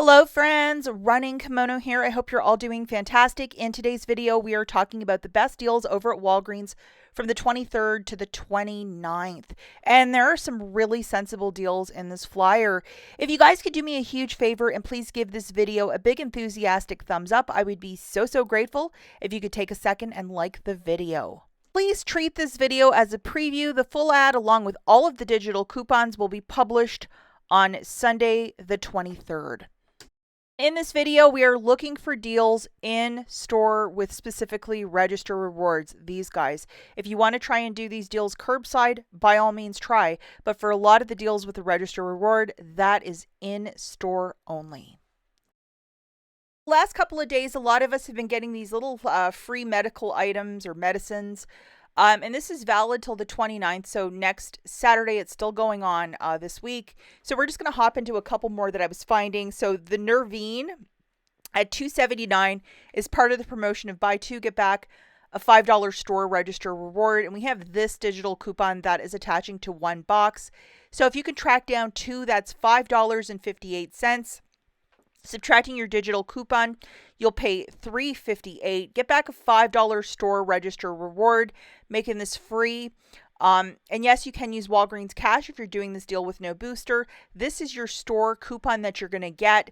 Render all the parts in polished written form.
Hello friends, Running Kimono here. I hope you're all doing fantastic. In today's video, we are talking about the best deals over at Walgreens from the 23rd to the 29th. And there are some really sensible deals in this flyer. If you guys could do me a huge favor and please give this video a big enthusiastic thumbs up, I would be so grateful if you could take a second and like the video. Please treat this video as a preview. The full ad along with all of the digital coupons will be published on Sunday the 23rd. In this video, we are looking for deals in store with specifically register rewards, these guys. If you want to try and do these deals curbside, by all means try. But for a lot of the deals with the register reward, that is in store only. Last couple of days, a lot of us have been getting these little free medical items or medicines. And this is valid till the 29th, so next Saturday it's still going on this week. So we're just going to hop into a couple more that I was finding. So the Nervive at $2.79 is part of the promotion of buy two, get back a $5 store register reward. And we have this digital coupon that is attaching to one box. So if you can track down two, that's $5.58. Subtracting your digital coupon, you'll pay $3.58. Get back a $5 store register reward, making this free. And yes, you can use Walgreens cash if you're doing this deal with no booster. This is your store coupon that you're going to get.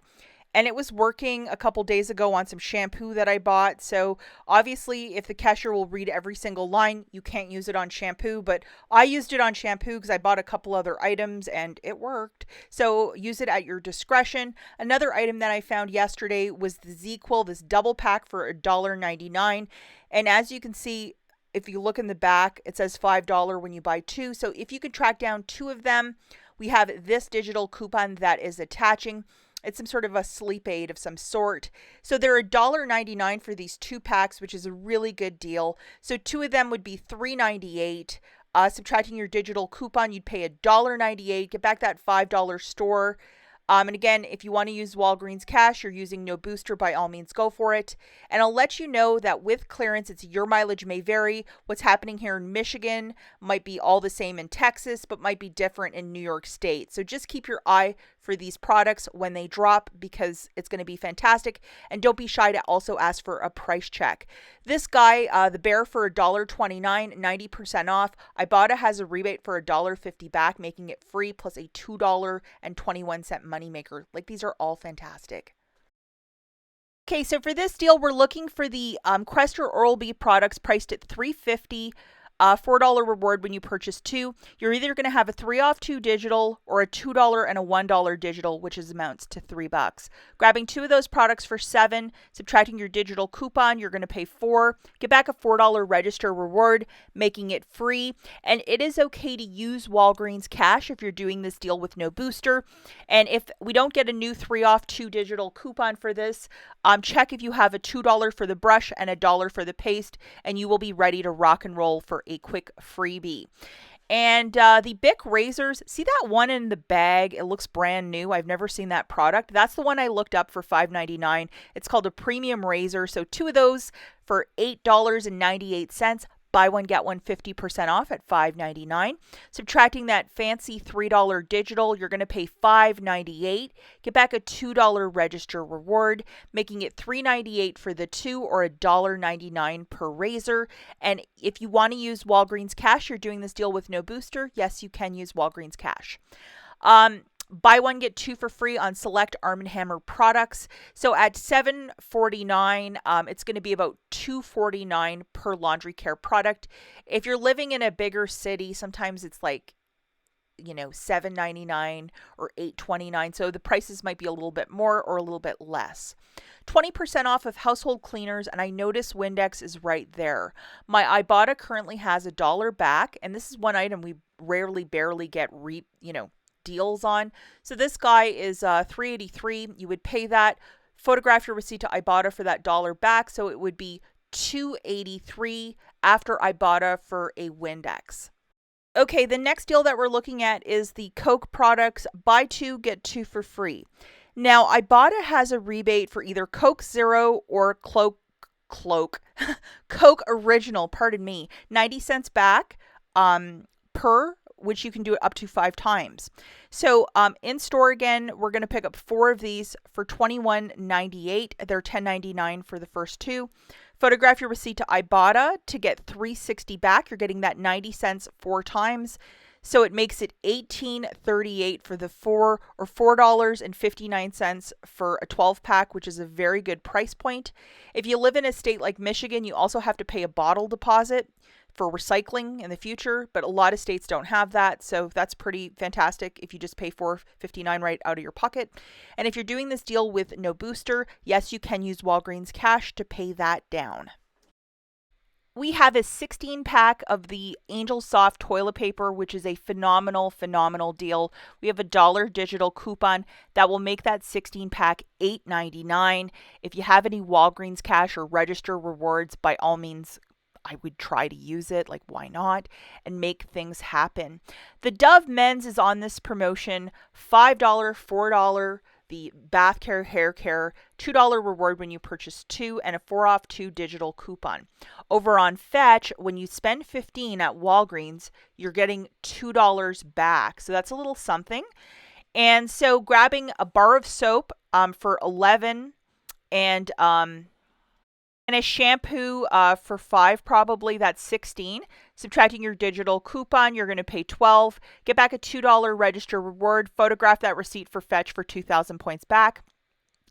And it was working a couple days ago on some shampoo that I bought. So obviously, if the cashier will read every single line, you can't use it on shampoo. But I used it on shampoo because I bought a couple other items and it worked. So use it at your discretion. Another item that I found yesterday was the ZzzQuil, this double pack for $1.99. And as you can see, if you look in the back, it says $5 when you buy two. So if you can track down two of them, we have this digital coupon that is attaching. It's some sort of a sleep aid of some sort. So they're $1.99 for these two packs, which is a really good deal. So two of them would be $3.98. Subtracting your digital coupon, you'd pay $1.98. Get back that $5 store. And again, if you want to use Walgreens cash, you're using no booster, by all means, go for it. And I'll let you know that with clearance, it's your mileage may vary. What's happening here in Michigan might be all the same in Texas, but might be different in New York State. So just keep your eye for these products when they drop because it's going to be fantastic. And don't be shy to also ask for a price check. This guy, the Bear for $1.29, 90% off. IBOTTA has a rebate for $1.50 back, making it free, plus a $2.21 moneymaker. Like, these are all fantastic. Okay, so for this deal, we're looking for the Crest or Oral-B products priced at $3.50. $4 reward when you purchase two. You're either going to have a 3 off 2 digital or a $2 and a $1 digital, which amounts to $3. Grabbing two of those products for $7, subtracting your digital coupon, you're going to pay $4. Get back a $4 register reward, making it free. And it is okay to use Walgreens cash if you're doing this deal with no booster. And if we don't get a new 3 off 2 digital coupon for this, check if you have a $2 for the brush and a $1 for the paste, and you will be ready to rock and roll for a quick freebie. And the Bic razors, see that one in the bag? It looks brand new. I've never seen that product. That's the one I looked up for $5.99. It's called a premium razor. So two of those for $8.98. Buy one, get one 50% off at $5.99. Subtracting that fancy $3 digital, you're going to pay $5.98. Get back a $2 register reward, making it $3.98 for the two or $1.99 per razor. And if you want to use Walgreens cash, you're doing this deal with no booster. Yes, you can use Walgreens cash. Buy one, get two for free on select Arm & Hammer products. So at $7.49, it's going to be about $2.49 per laundry care product. If you're living in a bigger city, sometimes it's like, $7.99 or $8.29. So the prices might be a little bit more or a little bit less. 20% off of household cleaners, and I notice Windex is right there. My IBOTTA currently has $1 back, and this is one item we barely get deals on. So this guy is $3.83. You would pay that. Photograph your receipt to IBOTTA for that $1 back. So it would be $2.83 after IBOTTA for a Windex. Okay, the next deal that we're looking at is the Coke products. Buy two, get two for free. Now, IBOTTA has a rebate for either Coke Zero or Coke Original, 90 cents back per which you can do it up to 5 times. So in store again, we're going to pick up 4 of these for $21.98. They're $10.99 for the first 2. Photograph your receipt to IBOTTA to get $3.60 back. You're getting that 90 cents 4 times. So it makes it $18.38 for the 4, or $4.59 for a 12-pack, which is a very good price point. If you live in a state like Michigan, you also have to pay a bottle deposit for recycling in the future, but a lot of states don't have that, so that's pretty fantastic if you just pay $4.59 right out of your pocket. And if you're doing this deal with no booster, yes, you can use Walgreens cash to pay that down. We have a 16-pack of the Angel Soft toilet paper, which is a phenomenal deal. We have a $1 digital coupon that will make that 16-pack $8.99. If you have any Walgreens cash or register rewards, by all means, I would try to use it. Like, why not? And make things happen. The Dove Men's is on this promotion. $5, $4. The bath care, hair care, $2 reward when you purchase 2, and a 4 off 2 digital coupon. Over on Fetch, when you spend $15 at Walgreens, you're getting $2 back. So that's a little something. And so grabbing a bar of soap for $11 and a shampoo for $5, probably, that's $16. Subtracting your digital coupon, you're going to pay $12. Get back a $2 register reward. Photograph that receipt for Fetch for 2,000 points back.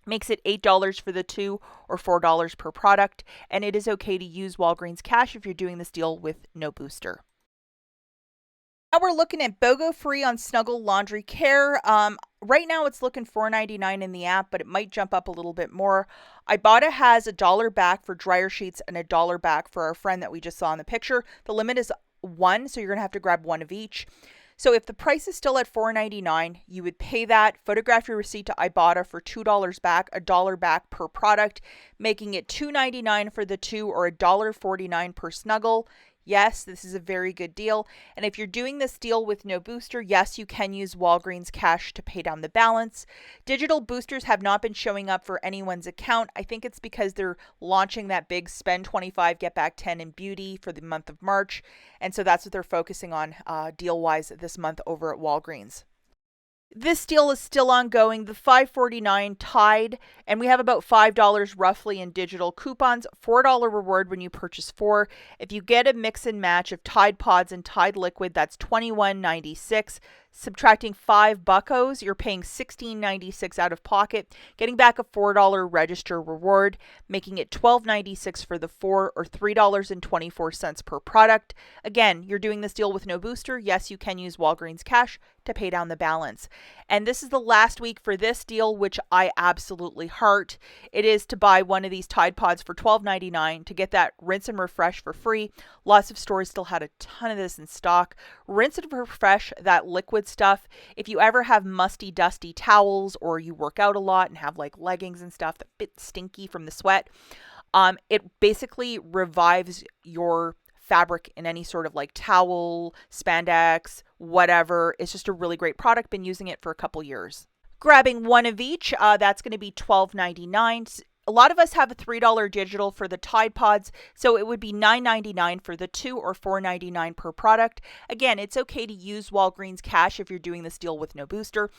Makes it $8 for the 2, or $4 per product. And it is okay to use Walgreens cash if you're doing this deal with no booster. Now we're looking at BOGO free on Snuggle Laundry Care. Right now it's looking $4.99 in the app, but it might jump up a little bit more. IBOTTA has $1 back for dryer sheets and $1 back for our friend that we just saw in the picture. The limit is 1, so you're going to have to grab 1 of each. So if the price is still at $4.99, you would pay that, photograph your receipt to IBOTTA for $2 back, $1 back per product, making it $2.99 for the 2, or $1.49 per Snuggle. Yes, this is a very good deal. And if you're doing this deal with no booster, yes, you can use Walgreens cash to pay down the balance. Digital boosters have not been showing up for anyone's account. I think it's because they're launching that big spend 25, get back 10 in beauty for the month of March. And so that's what they're focusing on deal-wise this month over at Walgreens. This deal is still ongoing, the $5.49 Tide, and we have about $5 roughly in digital coupons, $4 reward when you purchase 4. If you get a mix and match of Tide Pods and Tide Liquid, that's $21.96. Subtracting $5, you're paying $16.96 out of pocket, getting back a $4 register reward, making it $12.96 for the 4, or $3.24 per product. Again, you're doing this deal with no booster. Yes, you can use Walgreens cash to pay down the balance. And this is the last week for this deal, which I absolutely heart. It is to buy one of these Tide Pods for $12.99 to get that rinse and refresh for free. Lots of stores still had a ton of this in stock. Rinse and refresh that liquid stuff. If you ever have musty, dusty towels, or you work out a lot and have like leggings and stuff that bit stinky from the sweat, it basically revives your fabric in any sort of like towel, spandex, whatever. It's just a really great product. Been using it for a couple years. Grabbing 1 of each, that's going to be $12.99. A lot of us have a $3 digital for the Tide Pods, so it would be $9.99 for the 2, or $4.99 per product. Again, it's okay to use Walgreens cash if you're doing this deal with no booster.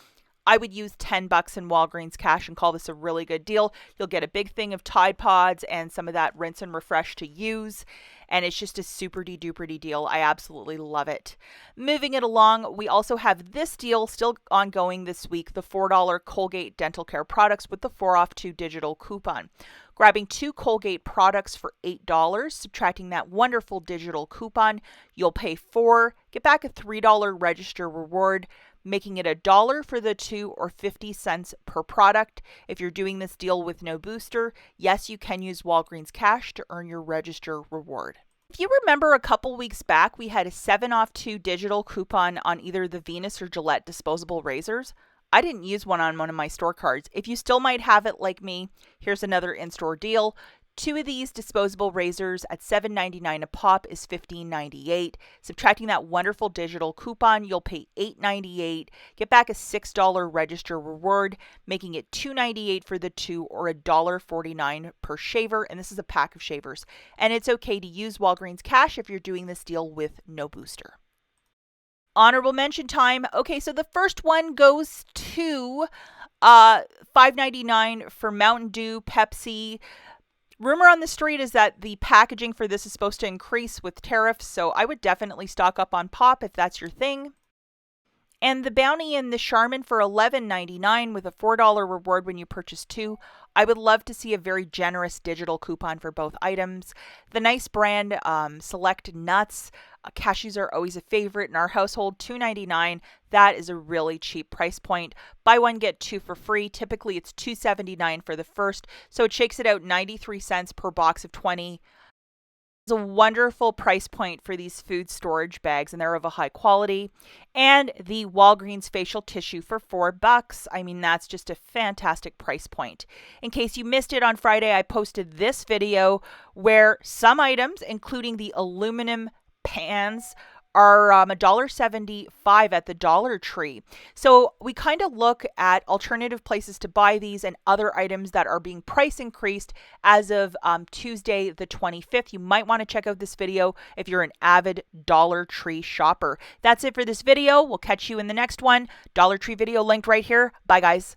I would use $10 in Walgreens cash and call this a really good deal. You'll get a big thing of Tide Pods and some of that rinse and refresh to use. And it's just a super-de-duper deal. I absolutely love it. Moving it along, we also have this deal still ongoing this week, the $4 Colgate dental care products with the 4 off 2 digital coupon. Grabbing 2 Colgate products for $8, subtracting that wonderful digital coupon, you'll pay $4, get back a $3 register reward, making it $1 for the 2, or 50 cents per product. If you're doing this deal with no booster, yes, you can use Walgreens cash to earn your register reward. If you remember a couple weeks back, we had a 7 off 2 digital coupon on either the Venus or Gillette disposable razors. I didn't use one on one of my store cards. If you still might have it like me, here's another in-store deal. 2 of these disposable razors at $7.99 a pop is $15.98. Subtracting that wonderful digital coupon, you'll pay $8.98. Get back a $6 register reward, making it $2.98 for the 2, or $1.49 per shaver. And this is a pack of shavers. And it's okay to use Walgreens cash if you're doing this deal with no booster. honorable mention time. Okay, so the first one goes to $5.99 for Mountain Dew, Pepsi. Rumor on the street is that the packaging for this is supposed to increase with tariffs, so I would definitely stock up on pop if that's your thing. And the Bounty and the Charmin for $11.99 with a $4 reward when you purchase 2. I would love to see a very generous digital coupon for both items. The Nice brand select nuts. Cashews are always a favorite in our household, $2.99. That is a really cheap price point. Buy one, get 2 for free. Typically it's $2.79 for the first, so it shakes it out 93 cents per box of 20. It's a wonderful price point for these food storage bags, and they're of a high quality. And the Walgreens facial tissue for $4. I mean, that's just a fantastic price point. In case you missed it on Friday, I posted this video where some items, including the aluminum pans, are $1.75 at the Dollar Tree. So we kind of look at alternative places to buy these and other items that are being price increased as of Tuesday the 25th. You might want to check out this video if you're an avid Dollar Tree shopper. That's it for this video. We'll catch you in the next one. Dollar Tree video linked right here. Bye, guys.